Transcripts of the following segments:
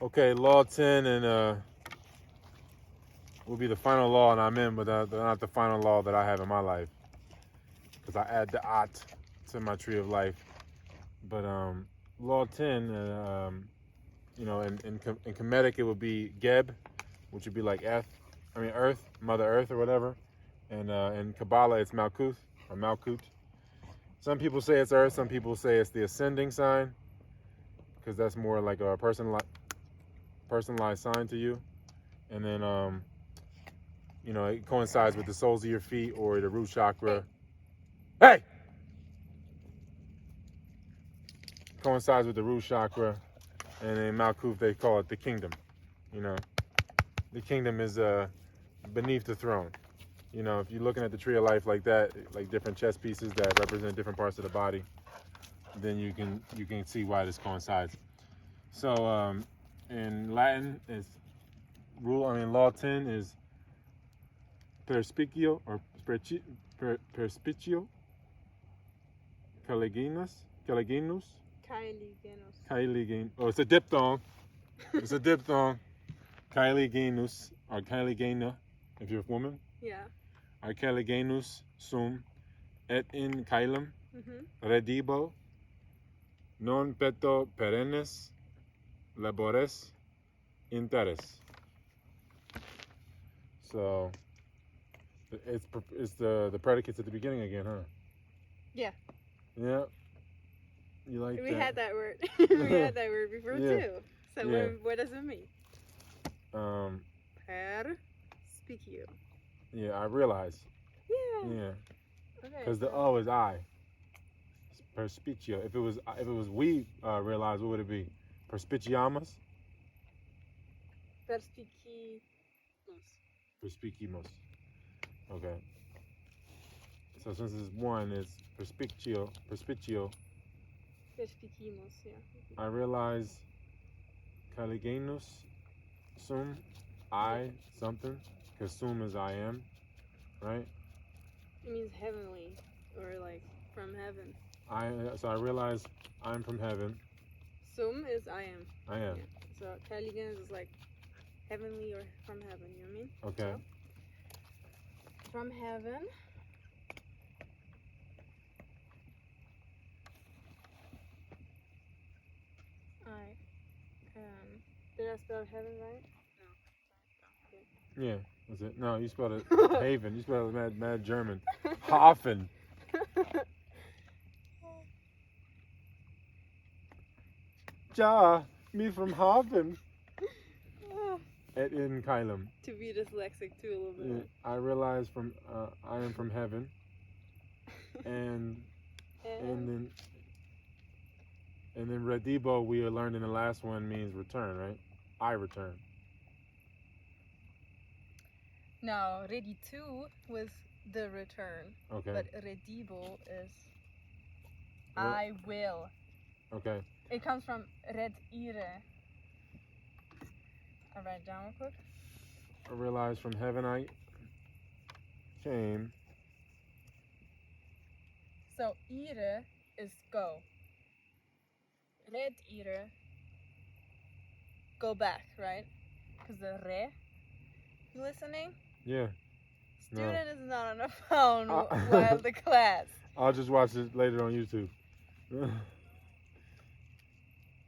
Okay, law 10 and will be the final law and I'm in, but not the final law that I have in my life. Because I add the at to my tree of life. But law 10, in Kemetic it would be Geb, which would be like Earth, Mother Earth or whatever. And in Kabbalah it's Malkuth or Malkut. Some people say it's Earth, some people say it's the ascending sign, because that's more like a personalized sign to you. And then it coincides with the soles of your feet or the root chakra. Hey! Coincides with the root chakra, and in Malkuth they call it the kingdom. The kingdom is beneath the throne. If you're looking at the tree of life like that, like different chess pieces that represent different parts of the body, then you can see why this coincides. So in Latin, law 10 is perspicio or perspicio caliginus. Kylie. Oh, it's a diphthong. It's a diphthong. Kylie genus or Kylie gena, if you're a woman. Yeah. Or Kylie genus sum et in Kylum redibo non peto perennes labores interes. So it's the predicates at the beginning again, huh? Yeah. Yeah. You like we that? had that word. We had that word before too. So Yeah. what does it mean? Perspicio. Yeah, I realize. Yeah. Yeah. Okay. Because the O is I. Perspicio. If it was we realize, what would it be? Perspiciamus? Perspicimos. Okay. So since it's one, it's perspicio. Perspicimos, yeah. I realize caligenus sum I something, because sum is I am, right? It means heavenly, or like from heaven. So I realize I'm from heaven. Sum is I am. I am. Yeah. So caligenus is like heavenly or from heaven. You know what I mean? Okay. So, from heaven. Did I spell heaven right? No. Yeah, that's it. No, you spelled it haven. You spelled it mad German. Hafen. Ja, me from Hafen. Et in Kylum. To be dyslexic too a little bit. Yeah, I realize I am from heaven, and then Redibo we learned in the last one means return, right? I return. No, ready to was the return. Okay. But redibo is I will. Okay. It comes from red ire. I'll write it down real quick. I realized from heaven I came. So ire is go. Red ire, go back, right? Because the re, you listening? Yeah. Student is not on the phone while the class. I'll just watch it later on YouTube.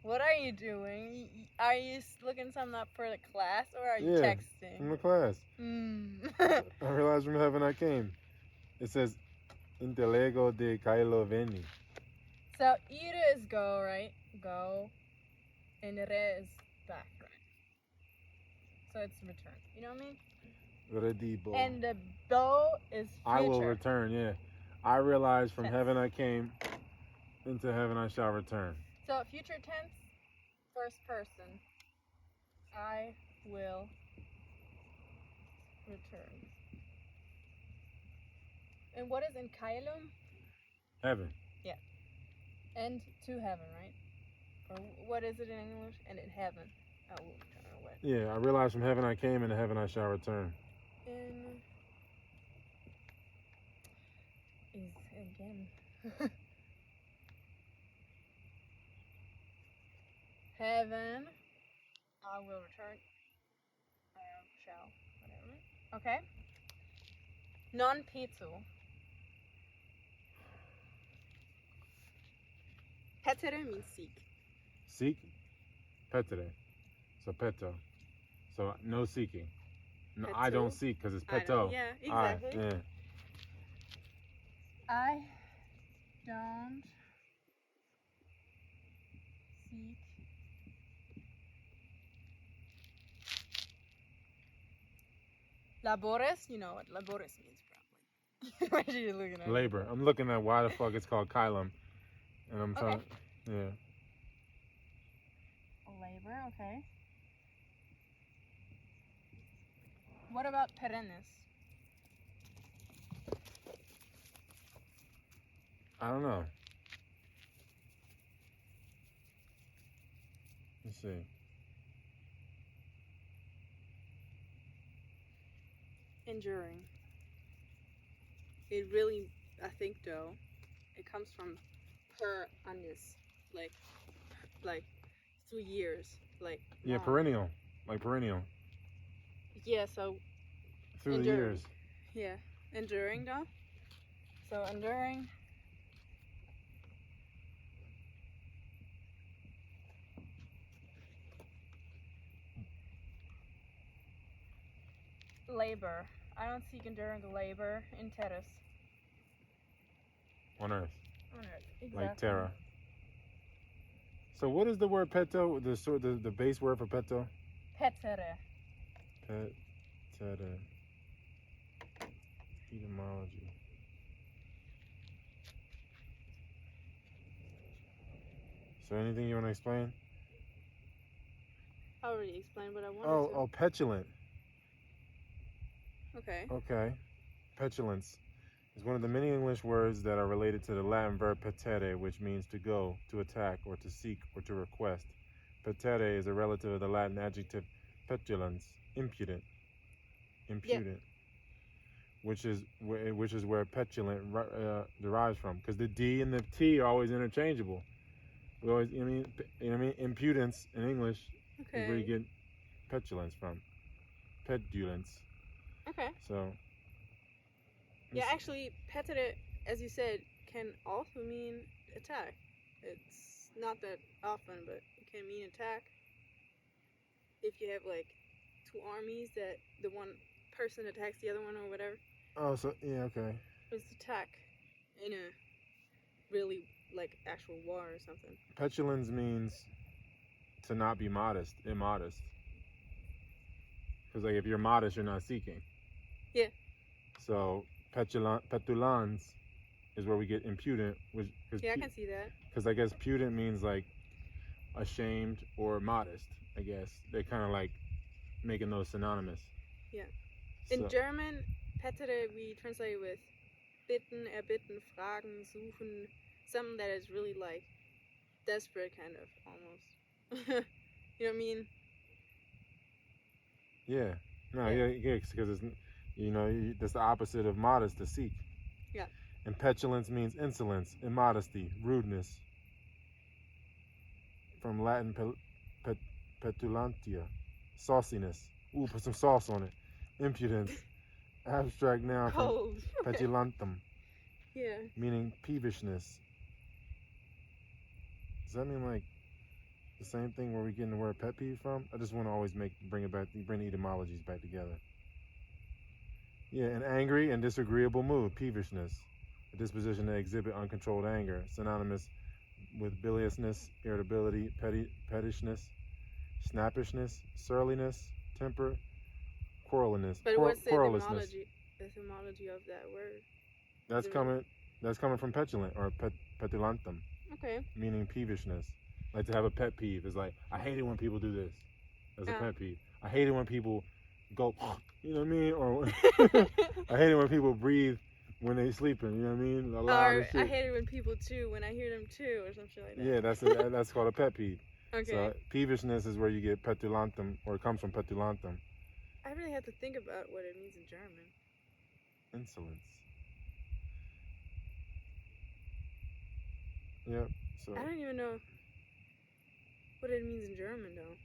What are you doing? Are you looking something up for the class, or are you texting? From the class. I realized from heaven I came. It says, Intelego de Kylo Veni. So, ire is go, right? Go. And re is back, right? So it's return. You know what I mean? Redibo. And the bo is future. I will return, yeah. I realized from heaven I came, into heaven I shall return. So future tense, first person. I will return. And what is in Kylum? Heaven. Yeah. And to heaven, right? Or what is it in English? And in heaven. I will return away. Yeah, I realized from heaven I came, into heaven I shall return. Is again. Heaven I will return. Shall. Whatever. Okay. Non pitu. Petere means seek. Seek, petere. So peto. So no seeking. No, I Petu? don't seek because it's I peto. don't- yeah, I, exactly. yeah. I don't seek labores. You know what labores means, probably. Why are you looking at me? Labor. I'm looking at why the fuck it's called Kylum. And I'm trying. Yeah. Labor, okay. What about perennes? I don't know. Let's see. Enduring. It really, I think, though, it comes from per annis, like 2 years, like. Yeah, long. perennial. Like perennial. Yeah, so Through the Enduring. years. yeah, enduring though. So enduring. Labor. I don't seek enduring labor in terrace. On earth. On earth. Like terra. So what is the word peto? The base word for peto? Petere. Petere. Etymology. So anything you want to explain? I already explained what I wanted to. Oh, petulant. Okay. Okay. Petulance is one of the many English words that are related to the Latin verb petere, which means to go, to attack, or to seek, or to request. Petere is a relative of the Latin adjective petulans, impudent. Which is where petulant derives from, because the D and the T are always interchangeable. We always, impudence in English is where you get petulance from. Petulance. Okay. So. Yeah, actually, petere, as you said, can also mean attack. It's not that often, but it can mean attack. If you have like 2 armies that the one person attacks the other one or whatever. Oh, so yeah, okay. It's attack in a really like actual war or something. Petulance means to not be modest, immodest. Because like if you're modest, you're not seeking. Yeah. So petulans is where we get impudent. Yeah, I can see that. Because I guess pudent means like ashamed or modest. I guess they're kind of like making those synonymous. Yeah. In German, petere we translate with bitten, erbitten, fragen, suchen. Something that is really like desperate, kind of almost. You know what I mean? Yeah. No. Yeah. Because it's that's the opposite of modest, to seek. Yeah. And petulance means insolence, immodesty, rudeness. From Latin petulantia, sauciness. Ooh, put some sauce on it. Impudence. Abstract noun Cold. from petulantum. Yeah. Meaning peevishness. Does that mean like the same thing where we getting the word pet peeve from? I just want to always bring the etymologies back together. Yeah, an angry and disagreeable mood, peevishness. A disposition to exhibit uncontrolled anger, synonymous with biliousness, irritability, pettishness, snappishness, surliness, temper, quarreliness. But what's the etymology of that word? That's coming from petulant or petulantum. Okay. Meaning peevishness. Like to have a pet peeve is like, I hate it when people do this. That's a pet peeve. I hate it when people go, you know what I mean? Or I hate it when people breathe when they sleeping, you know what I mean? Or I hate it when people chew, when I hear them chew, or something like that. Yeah, that's called a pet peeve. Okay. So peevishness is where you get petulantum, or it comes from petulantum. I really have to think about what it means in German. Insolence. Yep. So I don't even know what it means in German, though.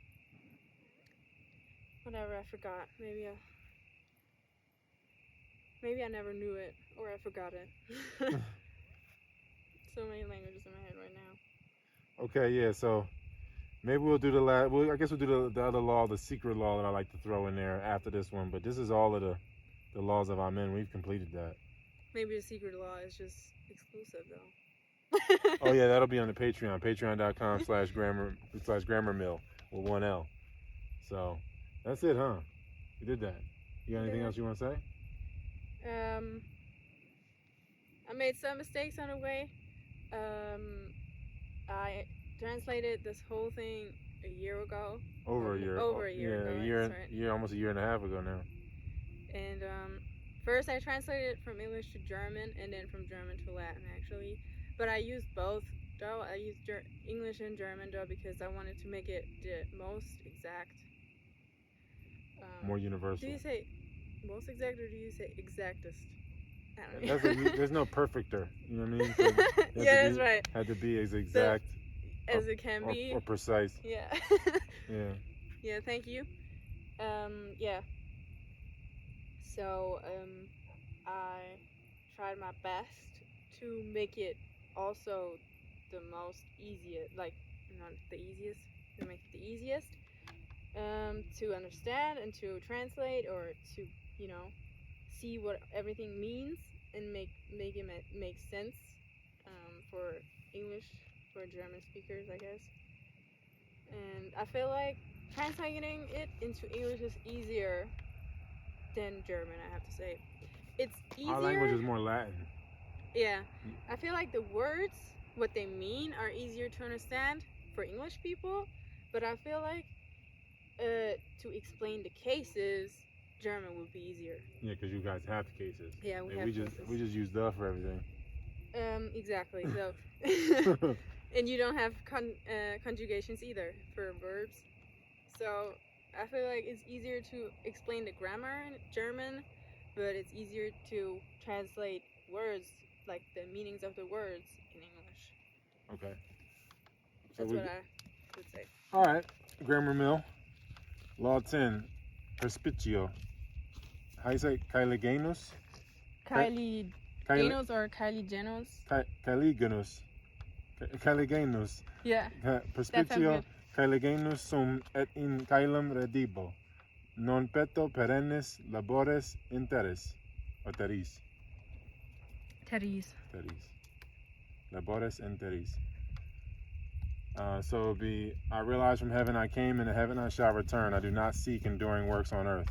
Whatever, I forgot. Maybe I never knew it, or I forgot it. So many languages in my head right now. Okay, yeah. So maybe we'll do the last. Well, I guess we'll do the other law, the secret law that I like to throw in there after this one. But this is all of the laws of Amen. We've completed that. Maybe the secret law is just exclusive though. Oh yeah, that'll be on the Patreon. Patreon.com/grammar mill with 1 L. So that's it, huh? You did that. You got anything else you want to say? I made some mistakes on the way. I translated this whole thing a year ago. Over a year. Over a year ago. Yeah, That's right. almost a year and a half ago now. And first I translated it from English to German, and then from German to Latin actually. But I used both though. I used English and German though because I wanted to make it the most exact. More universal. Do you say most exact or do you say exactest? I don't know. There's no perfecter. You know what I mean? So yeah, that's right. Had to be as exact as it can be. Or precise. Yeah. Yeah. Yeah, thank you. Yeah. So, I tried my best to make it also the most easiest, like, not the easiest, to make it the easiest, to understand and to translate or to, see what everything means and make it make sense, for English, for German speakers, I guess. And I feel like translating it into English is easier than German, I have to say. It's easier. Our language is more Latin. Yeah. I feel like the words, what they mean, are easier to understand for English people, but I feel like to explain the cases, German would be easier. Yeah, because you guys have cases. Yeah, we just use the for everything. Exactly. So, and you don't have conjugations either for verbs. So I feel like it's easier to explain the grammar in German, but it's easier to translate words, like the meanings of the words, in English. Okay. So That's what I would say. All right. Grammar Mill. Law 10. Perspicio. How you say? Kyligenus? Kyligenus or Kyligenus? Kyligenus. Kyligenus. Yeah. Perspicio. Kyligenus sum et in Kylum redibo. Non peto perennis labores interis. Or teris. Teris. Labores interis. So it would be, I realize from heaven I came, and to heaven I shall return. I do not seek enduring works on earth.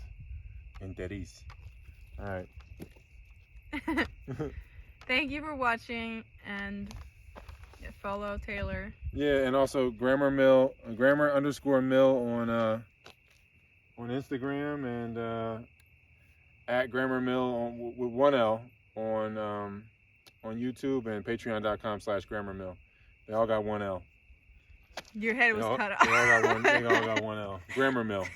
Interis. All right. Thank you for watching, and follow Taylor. Yeah, and also grammar mill, grammar_mill on Instagram, and at grammar mill with 1 L on YouTube, and patreon.com/grammarmill. They all got 1 L. Your head was cut off. They all got 1 L. Grammar mill.